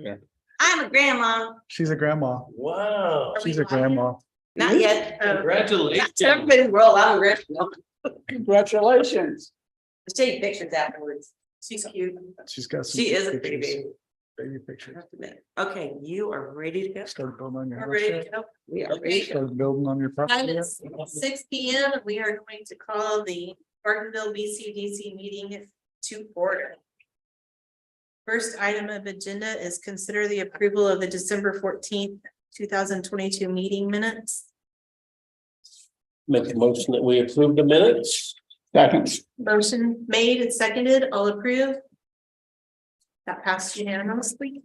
Yeah. I'm a grandma. She's a grandma. Wow. She's a grandma. Not yet. Congratulations. Not everybody's world. I'm a grandma. Congratulations. I'll show you pictures afterwards. She's cute. She's got some. She is a pretty pictures, baby. baby pictures. Okay, you are ready to go. Start building on your We're house. ready yet? to go. We are ready to go. Start building on your Time property. yet? is 6 p.m. We are going to call the Bartonville BCDC meeting to order. First item of agenda is consider the approval of the December 14th, 2022 meeting minutes. Make a motion that we approve the minutes. Second. Motion made and seconded, all approve. That passed unanimously.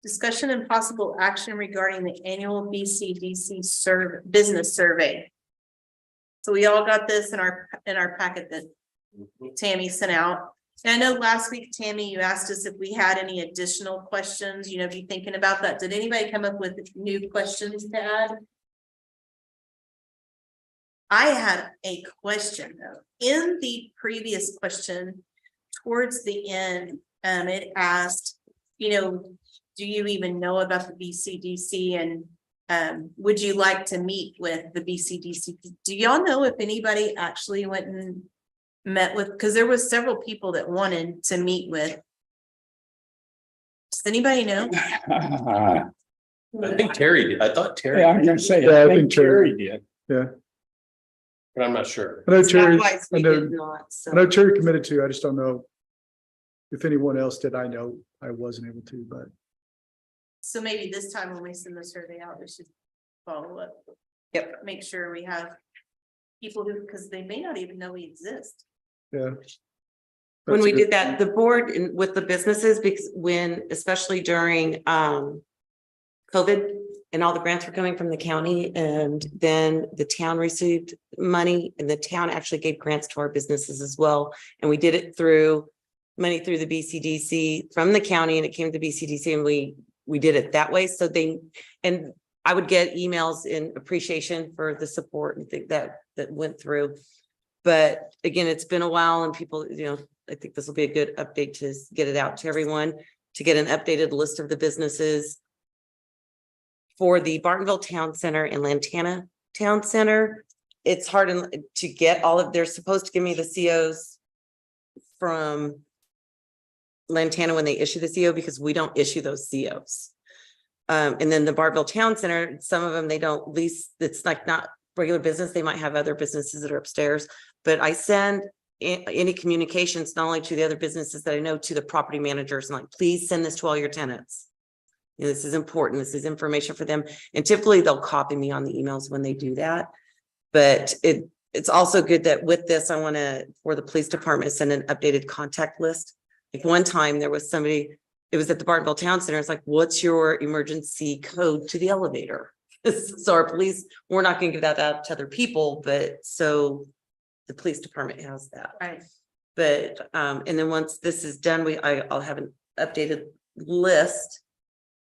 Discussion and possible action regarding the annual BCDC business survey. So we all got this in our packet that Tammy sent out. And I know last week, Tammy, you asked us if we had any additional questions, be thinking about that. Did anybody come up with new questions to add? I had a question though. In the previous question, towards the end, it asked, do you even know about the BCDC and would you like to meet with the BCDC? Do y'all know if anybody actually went and met with, because there was several people that wanted to meet with. Does anybody know? I think Terry did. I thought Terry, Yeah, I'm gonna say, Yeah, I think Terry did. did. Yeah, but I'm not sure. I know Terry, Otherwise, I we know, did not, so. I know Terry committed to, I just don't know. If anyone else did, I know I wasn't able to, but So maybe this time when we send the survey out, we should follow up. Yep. Make sure we have people who, because they may not even know we exist. yeah. When That's we good. did that, the board with the businesses, because especially during COVID and all the grants were coming from the county, and then the town received money and the town actually gave grants to our businesses as well. And we did it through money through the BCDC from the county, and it came to BCDC, and we did it that way. So and I would get emails in appreciation for the support and think that went through. But again, it's been a while and people, I think this will be a good update to get it out to everyone, to get an updated list of the businesses for the Bartonville Town Center and Lantana Town Center. It's hard to get all of, they're supposed to give me the COs from Lantana when they issue the CO, because we don't issue those COs. And then the Bartonville Town Center, some of them, they don't lease, it's like not regular business. They might have other businesses that are upstairs, but I send any communications, not only to the other businesses that I know, to the property managers, and like, please send this to all your tenants. This is important. This is information for them. And typically they'll copy me on the emails when they do that. But it's also good that with this, I want to, for the police department, send an updated contact list. Like one time there was somebody, it was at the Bartonville Town Center. It's like, what's your emergency code to the elevator? So our police, we're not going to give that out to other people, but so the police department has that. Right. But and then once this is done, I'll have an updated list,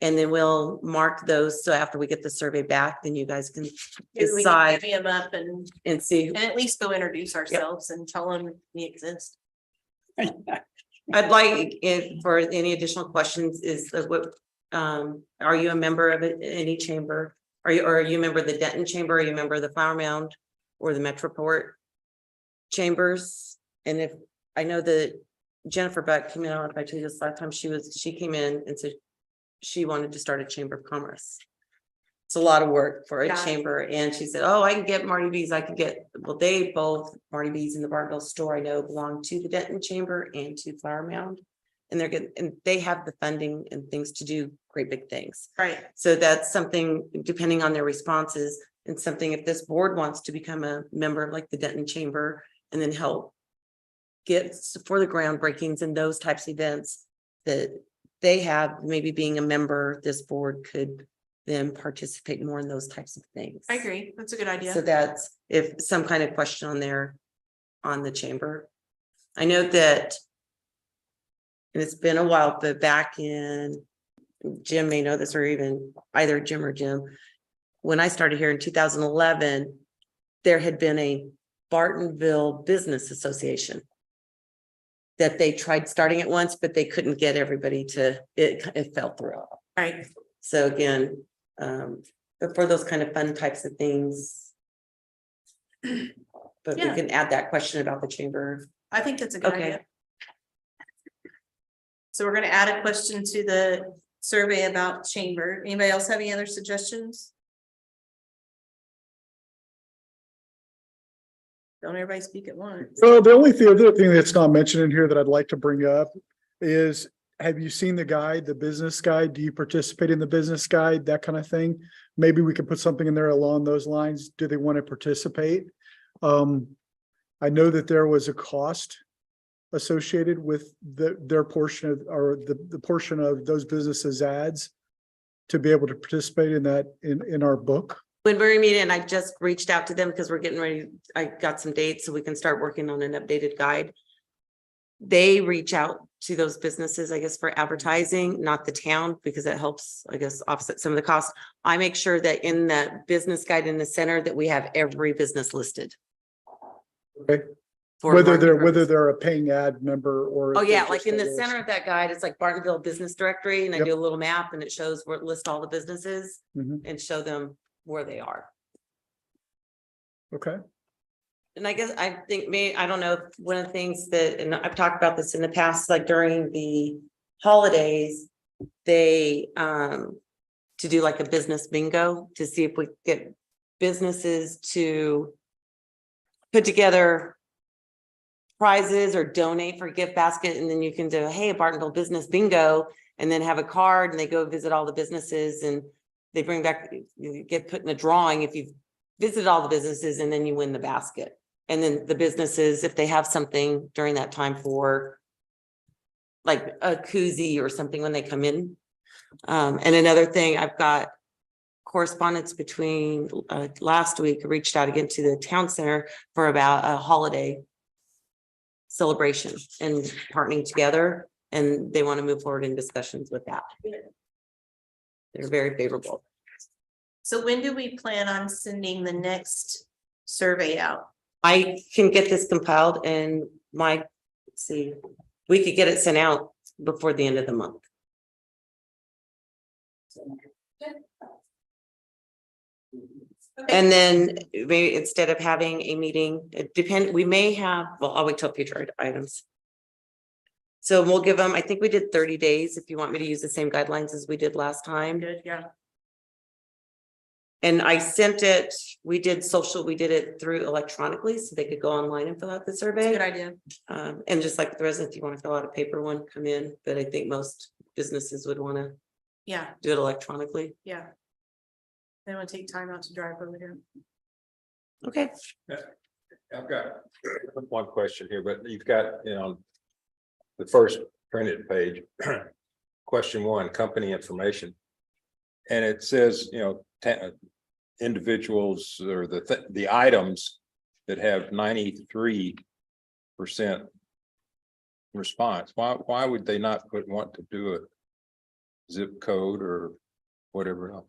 and then we'll mark those. So after we get the survey back, then you guys can decide Maybe them up and see. at least go introduce ourselves and tell them we exist. I'd like, if for any additional questions, is what are you a member of any chamber? Are you a member of the Denton Chamber? Are you a member of the Flower Mound or the Metroport chambers? And if I know that Jennifer Beck came in, I don't know if I told you this last time, she came in and said she wanted to start a chamber of commerce. It's a lot of work for a chamber. And she said, oh, I can get Marty B's. They both, Marty B's in the Bartonville store, I know, belong to the Denton Chamber and to Flower Mound. And they're good, and they have the funding and things to do great big things. Right. So that's something, depending on their responses, and something if this board wants to become a member of like the Denton Chamber and then help get for the groundbreakings and those types of events that they have, maybe being a member, this board could then participate more in those types of things. I agree. That's a good idea. So that's if some kind of question on there on the chamber. I know that, and it's been a while, but back in, Jim may know this, or even either Jim or Jim, when I started here in 2011, there had been a Bartonville Business Association. that they tried starting at once, but they couldn't get everybody to, it fell through. Right, So again, but for those kind of fun types of things. But we Yeah. can add that question about the chamber. I think that's a good Okay. idea. So we're gonna add a question to the survey about chamber. Anybody else have any other suggestions? Don't everybody speak at once. So the only other thing that's not mentioned in here that I'd like to bring up is, have you seen the guide, the business guide? Do you participate in the business guide, that kind of thing? Maybe we could put something in there along those lines. Do they want to participate? I know that there was a cost associated with their portion of, or the portion of those businesses' ads to be able to participate in that, in our book. When we're meeting, I just reached out to them because we're getting ready. I got some dates so we can start working on an updated guide. They reach out to those businesses, I guess, for advertising, not the town, because it helps, I guess, offset some of the costs. I make sure that in the business guide in the center that we have every business listed. Okay. For Whether marketing they're a paying ad member or. Oh, if yeah, they're like just in a the list. center of that guide, it's like Bartonville Business Directory, and I Yep. do a little map and it shows where it lists all the businesses Mhm. and show them where they are. Okay, And I guess I think I don't know, one of the things that, and I've talked about this in the past, like during the holidays, they to do like a business bingo to see if we get businesses to put together prizes or donate for a gift basket, and then you can do, hey, a Bartonville business bingo, and then have a card and they go visit all the businesses and they bring back, you get put in a drawing if you've visited all the businesses, and then you win the basket. And then the businesses, if they have something during that time for like a koozie or something when they come in. And another thing, I've got correspondence between last week, I reached out again to the town center for about a holiday celebration and partnering together, and they want to move forward in discussions with that. They're very favorable. So when do we plan on sending the next survey out? I can get this compiled and let's see, we could get it sent out before the end of the month. And then maybe instead of having a meeting, we may have, well, I'll wait till future items. So we'll give them, I think we did 30 days, if you want me to use the same guidelines as we did last time. Good, yeah. And I sent it, we did it through electronically, so they could go online and fill out the That's a survey. good idea. And just like the residents, you want to fill out a paper one, come in, but I think most businesses would want to Yeah, do it electronically. yeah. They want to take time out to drive over here. Okay. I've got one question here, but you've got, the first printed page, question 1, company information. And it says, individuals or the items that have 93% response. Why would they not want to do a zip code or whatever else?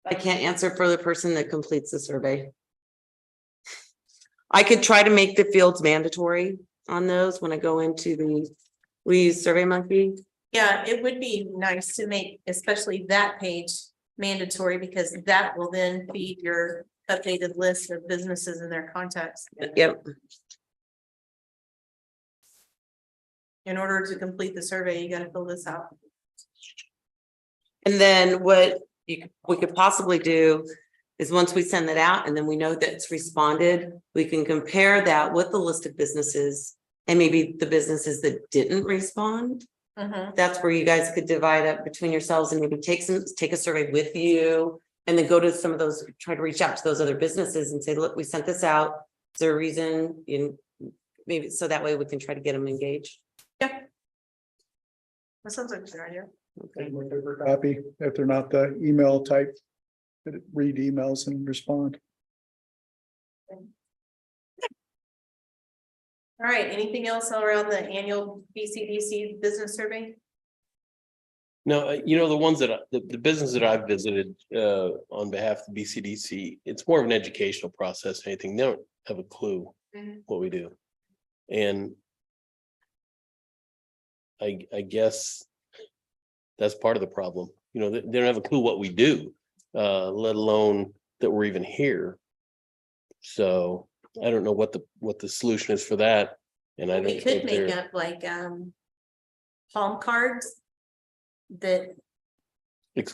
I can't answer for the person that completes the survey. I could try to make the fields mandatory on those when I go into we use Survey Monkey. Yeah, it would be nice to make, especially that page mandatory, because that will then feed your updated list of businesses and their contacts. Yep. In order to complete the survey, you gotta fill this out. And then what we could possibly do is once we send that out and then we know that it's responded, we can compare that with the list of businesses and maybe the businesses that didn't respond. That's where you guys could divide up between yourselves and maybe take a survey with you and then go to some of those, try to reach out to those other businesses and say, look, we sent this out. Is there a reason? Maybe so that way we can try to get them engaged. Yeah. That sounds like a good idea. Okay. paper copy, if they're not the email type, that read emails and respond. All right, anything else around the annual BCDC business survey? No, the ones that the business that I've visited on behalf of the BCDC, it's more of an educational process than anything. They don't have a clue what we do. And I guess that's part of the problem. You know, they don't have a clue what we do, let alone that we're even here. So I don't know what the solution is for that. And I We don't could think make they're, up like, palm cards that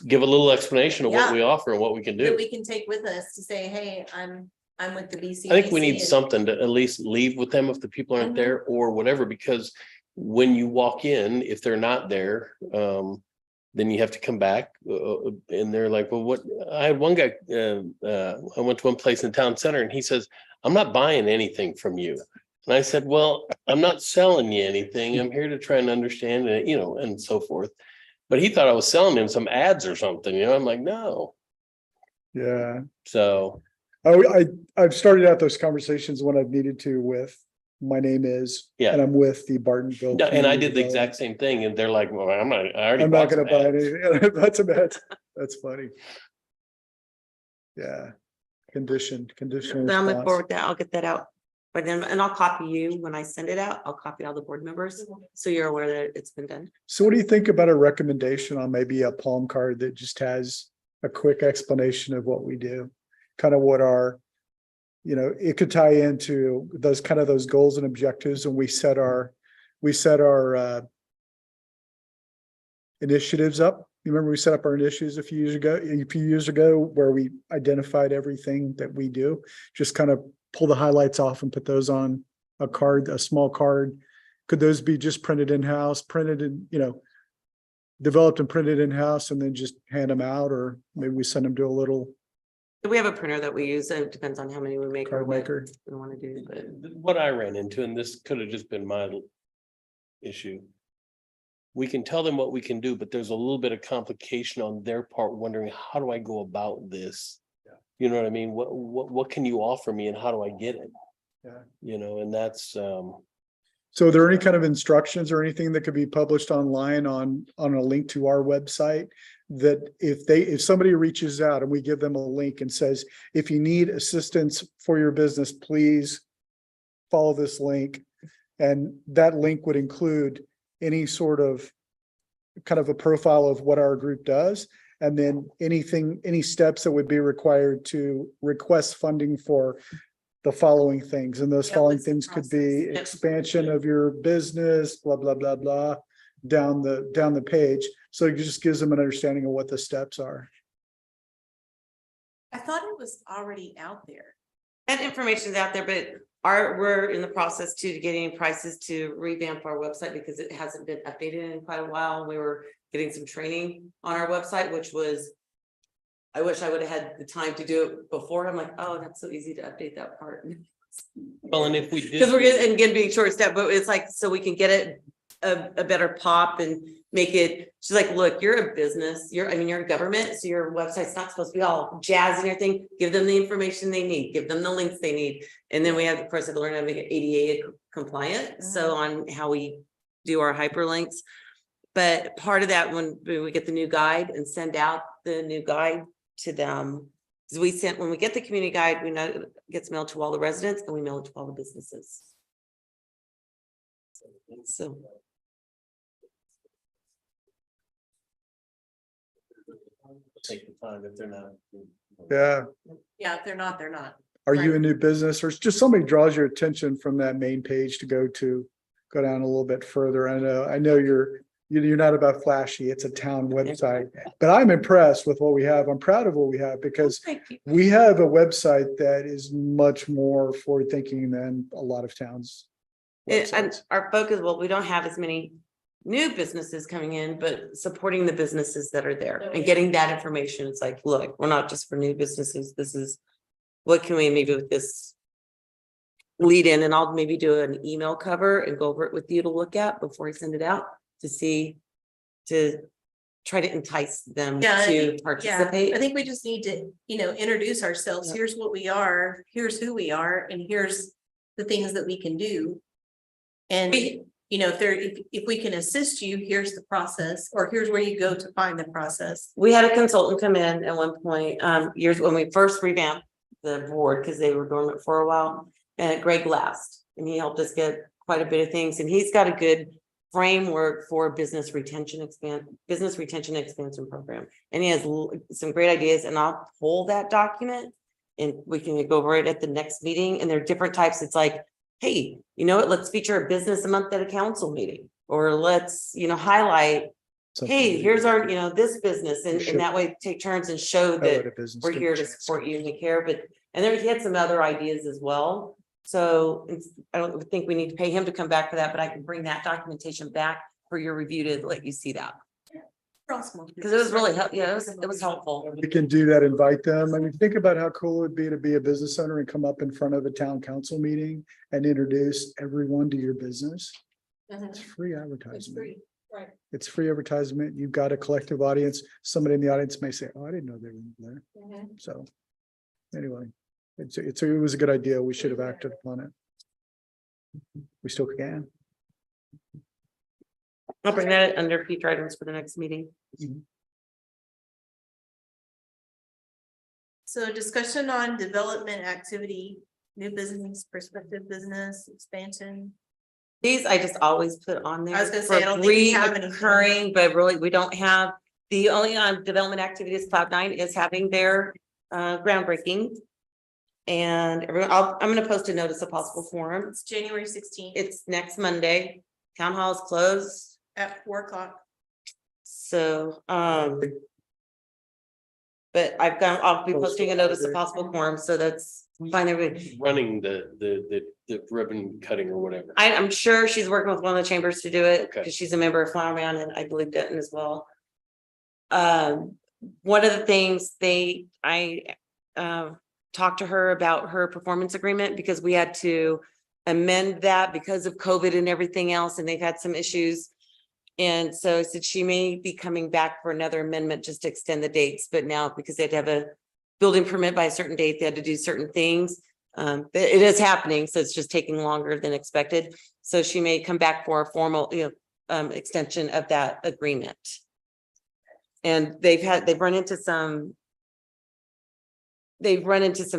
give a little explanation of what Yeah. we offer and what we can that do. we can take with us to say, hey, I'm with the BCDC. I think we need and- something to at least leave with them if the people aren't Mhm. there or whatever, because when you walk in, if they're not there, then you have to come back, and they're like, well, what, I had one guy, I went to one place in town center and he says, I'm not buying anything from you. And I said, well, I'm not selling you anything. I'm here to try and understand it, you know, and so forth. But he thought I was selling him some ads or something, you know, I'm like, no. Yeah. So, I've started out those conversations when I've needed to with, my name is, Yeah. and I'm with the Bartonville. yeah, and I Community did the exact Development. same thing. And they're like, well, I'm not I'm not bought gonna some buy ads. anything. That's funny. Yeah. Condition Then I'll move response. forward with that. I'll get that out. But then, and I'll copy you when I send it out. I'll copy all the board members, so you're aware that it's been done. So what do you think about a recommendation on maybe a palm card that just has a quick explanation of what we do? Kind of what our, you know, it could tie into those kind of those goals and objectives, and we set our initiatives up. You remember we set up our initiatives a few years ago where we identified everything that we do, just kind of pull the highlights off and put those on a card, a small card. Could those be just printed in-house, printed in, you know, developed and printed in-house and then just hand them out, or maybe we send them to a little We have a printer that we use, and it depends on how many we make. or card what maker? We want to do, but What I ran into, and this could have just been my issue. We can tell them what we can do, but there's a little bit of complication on their part, wondering, how do I go about this? Yeah. You know what I mean? What can you offer me and how do I get it? Yeah. You know, and that's, So are there any kind of instructions or anything that could be published online on a link to our website? That if somebody reaches out and we give them a link and says, if you need assistance for your business, please follow this link. And that link would include any sort of kind of a profile of what our group does. And then any steps that would be required to request funding for the following things. And those Yeah, following what's the things could be process? Yep. expansion of your business, blah, blah, blah, blah, down the page. So it just gives them an understanding of what the steps are. I thought it was already out there. that information is out there, but we're in the process to getting prices to revamp our website because it hasn't been updated in quite a while. We were getting some training on our website, which was, I wish I would have had the time to do it before. I'm like, oh, that's so easy to update that part. well, and if we did. Because we're getting, again, being short step, but it's like, so we can get it a better pop and make it, she's like, look, you're a business, you're a government, so your website's not supposed to be all jazz and everything. Give them the information they need, give them the links they need. And then we have, of course, to learn how to make it ADA compliant. So on how we do our hyperlinks. But part of that, when we get the new guide and send out the new guide to them, is when we get the community guide, we know it gets mailed to all the residents and we mail it to all the businesses. So. Take the time if they're not. Yeah. Yeah, if they're not, they're not. Are you a new business or just somebody draws your attention from that main page to go down a little bit further? I know you're not about flashy. It's a town website, but I'm impressed with what we have. I'm proud of what we have because Thank you. we have a website that is much more forward thinking than a lot of towns. And websites. our focus, well, we don't have as many new businesses coming in, but supporting the businesses that are there and getting that information. It's like, look, we're not just for new businesses. This is, what can we maybe with this lead in, and I'll maybe do an email cover and go over it with you to look at before I send it out to try to entice them Yeah, I to think- participate. I think we just need to, introduce ourselves. Yeah. Here's what we are, here's who we are, and here's the things that we can do. And, if we can assist you, here's the process, or here's where you go to find the process. We had a consultant come in at one point, years when we first revamped the board, because they were dormant for a while, and Greg Last, and he helped us get quite a bit of things, and he's got a good framework for business retention expansion program. And he has some great ideas, and I'll pull that document and we can go over it at the next meeting. And there are different types. It's like, hey, you know what, let's feature a business a month at a council meeting, or let's, highlight, hey, here's our, this business, and that way take turns and show that we're here to support you and we care. But, and then he had some other ideas as well. So I don't think we need to pay him to come back for that, but I can bring that documentation back for your review to let you see that. Because it was really, it was helpful. We can do that, invite them. I mean, think about how cool it would be to be a business owner and come up in front of a town council meeting and introduce everyone to your business. It's free advertisement. Right. It's free advertisement. You've got a collective audience. Somebody in the audience may say, oh, I didn't know they were there. So anyway, it was a good idea. We should have acted upon it. We still can. I'll bring that under future items for the next meeting. So discussion on development activity, new business, prospective business, expansion. These I just always put on there. I was gonna say, I don't think we have any. Reoccurring, but really we don't have, the only development activities Cloud9 is having their groundbreaking. And everyone, I'm gonna post a notice of possible forum. It's January 16th It's next Monday. Town hall is closed. at 4:00. So, but I'll be posting a notice of possible forum, so that's fine. Everybody, Running the ribbon cutting or whatever. I'm sure she's working with one of the chambers to do it, Okay. because she's a member of Flower Mound, and I believe Denton as well. One of the things I talked to her about her performance agreement, because we had to amend that because of COVID and everything else, and they've had some issues. And so I said she may be coming back for another amendment just to extend the dates, but now because they had to have a building permit by a certain date, they had to do certain things. It is happening, so it's just taking longer than expected. So she may come back for a formal, extension of that agreement. And they've run into some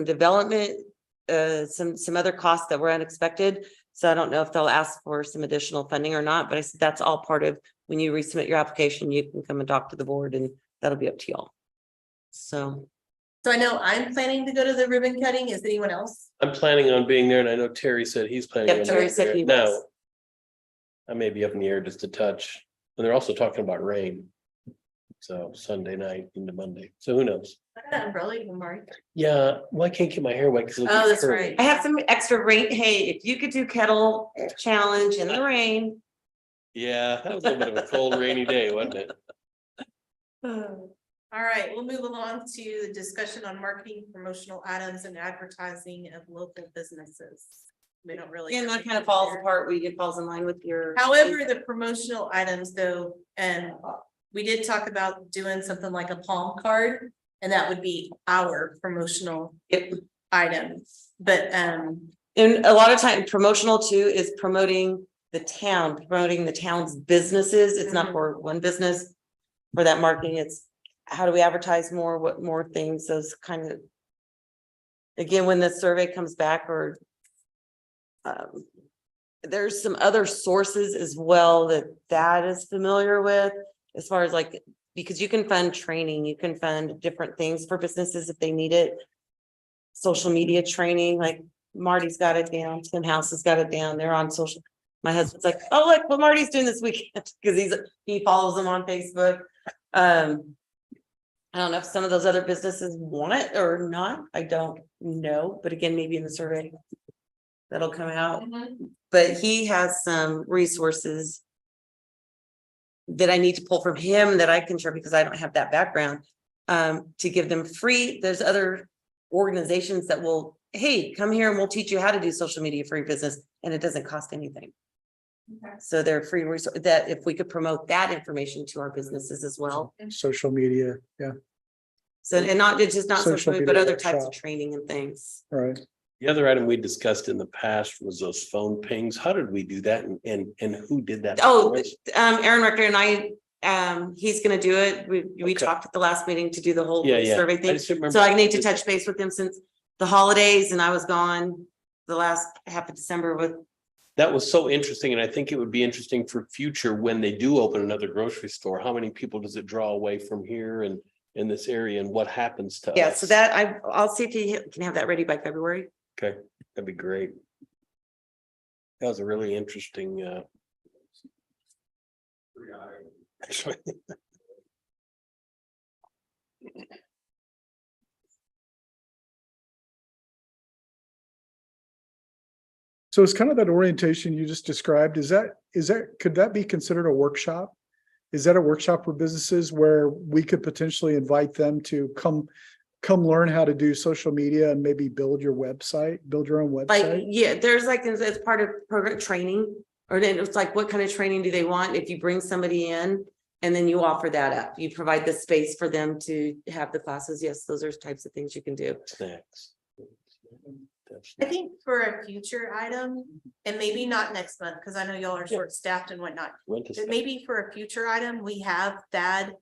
development, some other costs that were unexpected. So I don't know if they'll ask for some additional funding or not, but I said that's all part of when you resubmit your application, you can come and talk to the board, and that'll be up to y'all. So So I know I'm planning to go to the ribbon cutting. Is anyone else? I'm planning on being there, and I know Terry said he's planning. Yep, on Terry being said there. he Now, was. I may be up in the air just a touch, and they're also talking about rain. So Sunday night into Monday, so who knows? I got an umbrella, you can mark. Yeah, well, I can't get my hair wet because. Oh, that's right. I have some extra rain. Hey, if you could do kettle challenge in the rain. Yeah, that was a little bit of a cold, rainy day, wasn't it? All right, we'll move along to the discussion on marketing, promotional items and advertising of local businesses. We don't really. And that kind of falls apart. It falls in line with your. However, the promotional items though, and we did talk about doing something like a palm card, and that would be our promotional item. But And a lot of time promotional too is promoting the town's businesses. It's not for one business. For that marketing, it's how do we advertise more, what more things, those kind of. Again, when the survey comes back, or there's some other sources as well that is familiar with, as far as like, because you can fund training, you can fund different things for businesses if they need it. Social media training, like Marty's got it down, Tim House has got it down, they're on social. My husband's like, oh, look what Marty's doing this weekend, because he follows them on Facebook. I don't know if some of those other businesses want it or not, I don't know, but again, maybe in the survey that'll come out. But he has some resources that I need to pull from him that I can share, because I don't have that background, to give them free. There's other organizations that will, hey, come here and we'll teach you how to do social media for your business, and it doesn't cost anything. So they're free resource that if we could promote that information to our businesses as well. Social media, yeah, So, and not, it's just not Social social media, but media other types of workshop. training and things. right. The other item we discussed in the past was those phone pings. How did we do that, and who did that? Oh, for us? Aaron Rector and I, he's gonna do it. We Okay. talked at the last meeting to do the whole Yeah. survey I thing. just remember- So I need to touch base with him since the holidays, and I was gone the last half of December with that was so interesting, and I think it would be interesting for future when they do open another grocery store. How many people does it draw away from here and in this area, and what happens to us? Yeah, so that I'll see if you can have that ready by February. Okay, that'd be great. That was a really interesting. Actually, So it's kind of that orientation you just described. Could that be considered a workshop? Is that a workshop for businesses where we could potentially invite them to come learn how to do social media and maybe build your own Like, website? yeah, there's like, it's part of program training, or then it's like, what kind of training do they want? If you bring somebody in and then you offer that up, you provide the space for them to have the classes. Yes, those are types of things you can do. snacks. I think for a future item, and maybe not next month, because I know y'all are short staffed and whatnot. Went to But maybe for a future item, we have Thad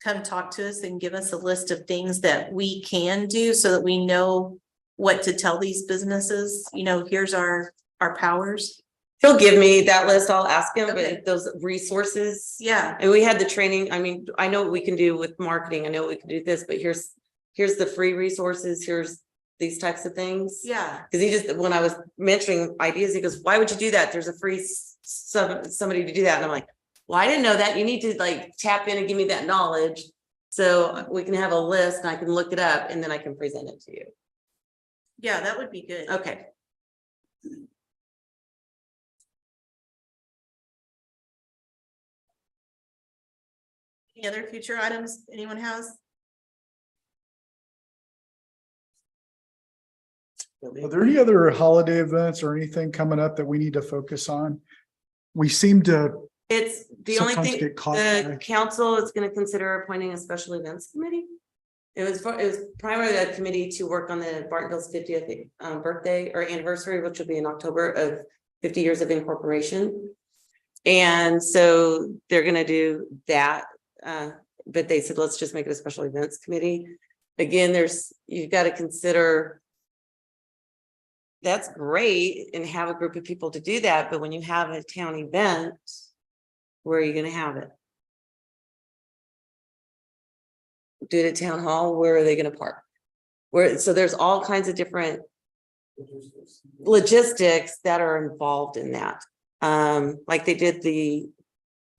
come talk to us and give us a list of things that we can do so that we know what to tell these businesses, here's our powers. He'll give me that list. I'll ask him, Okay. but those resources. Yeah, And we had the training. I mean, I know what we can do with marketing. I know we can do this, but here's the free resources. Here's these types of things. yeah, Because when I was mentioning ideas, he goes, why would you do that? There's a free somebody to do that. And I'm like, well, I didn't know that. You need to like tap in and give me that knowledge. So we can have a list and I can look it up and then I can present it to you. yeah, that would be good. Okay. Any other future items anyone has? Are there any other holiday events or anything coming up that we need to focus on? We seem to It's the only sometimes thing, get caught. the back. council is going to consider appointing a special events committee. It was primarily a committee to work on the Bartonville's 50th birthday or anniversary, which will be in October of 50 years of incorporation. And so they're going to do that. But they said, let's just make it a special events committee. Again, you've got to consider. That's great and have a group of people to do that. But when you have a town event, where are you going to have it? Do it at town hall. Where are they going to park? So there's all kinds of different logistics that are involved in that. Like they did the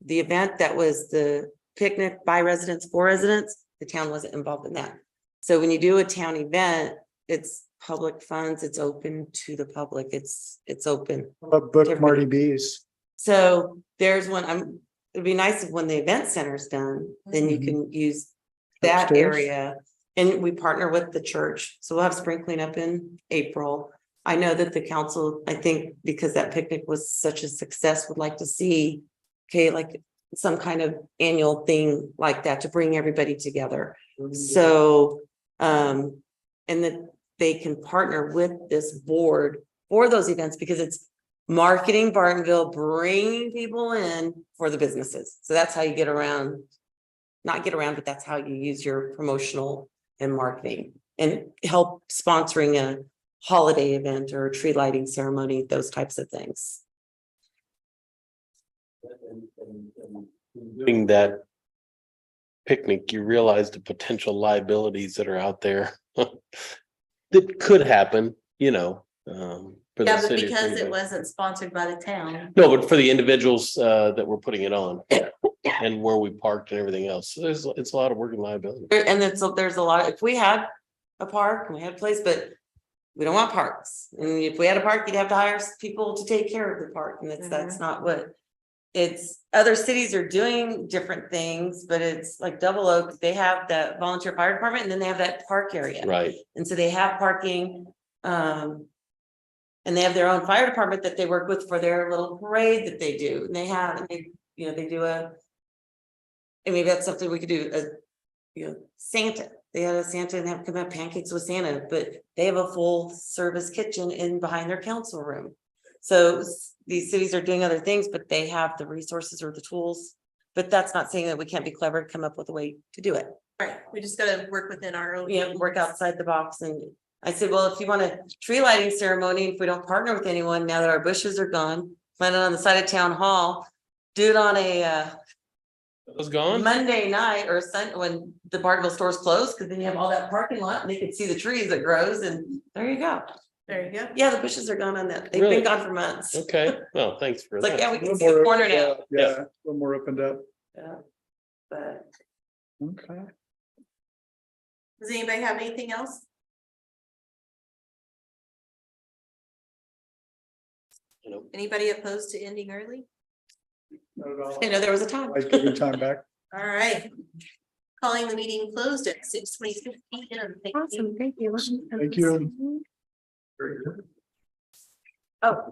event that was the picnic by residents for residents. The town wasn't involved in that. So when you do a town event, it's public funds. It's open to the public. It's open. Book Marty B's. So there's one. It'd be nice if when the event center's done, then you can use that Upstairs. area. And we partner with the church, so we'll have spring cleanup in April. I know that the council, I think, because that picnic was such a success, would like to see, like some kind of annual thing like that to bring everybody together. So, and that they can partner with this board for those events because it's marketing Bartonville, bringing people in for the businesses. So that's how you not get around, but that's how you use your promotional and marketing and help sponsoring a holiday event or a tree lighting ceremony, those types of things. Doing that picnic, you realize the potential liabilities that are out there that could happen, for the Yeah, but city. because it wasn't sponsored by the town. No, but for the individuals that were putting it on and where we parked and everything else. So it's a lot of work and liability. And then so there's a lot, if we had a park and we had a place, but we don't want parks. And if we had a park, you'd have to hire people to take care of the park. And that's not what it's, other cities are doing different things, but it's like Double Oak, they have that volunteer fire department and then they have that park area. Right. And so they have parking, and they have their own fire department that they work with for their little parade that they do. And they do and maybe that's something we could do, Santa. They had a Santa and have come have pancakes with Santa, but they have a full service kitchen in behind their council room. So these cities are doing other things, but they have the resources or the tools. But that's not saying that we can't be clever, come up with a way to do it. Right, we just gotta work within our own. Work outside the box. And I said, well, if you want a tree lighting ceremony, if we don't partner with anyone, now that our bushes are gone, landed on the side of town hall. Do it on a It was gone. Monday night or when the Bartonville stores closed, because then you have all that parking lot and you can see the trees that grows and there you go. There you go. Yeah, the bushes are gone on that. They've Really? been gone for months. It's Okay, well, thanks for like, yeah, that. we A can little see the more corner opened now. up, yeah, a little more opened up. Yeah. But Okay. Does anybody have anything else? You know, Anybody opposed to ending early? Not at all. I know there was a time. Like giving time back. All right. Calling the meeting closed at 6:26 p.m. Thank you. Thank you. Thank you. Very good. Oh,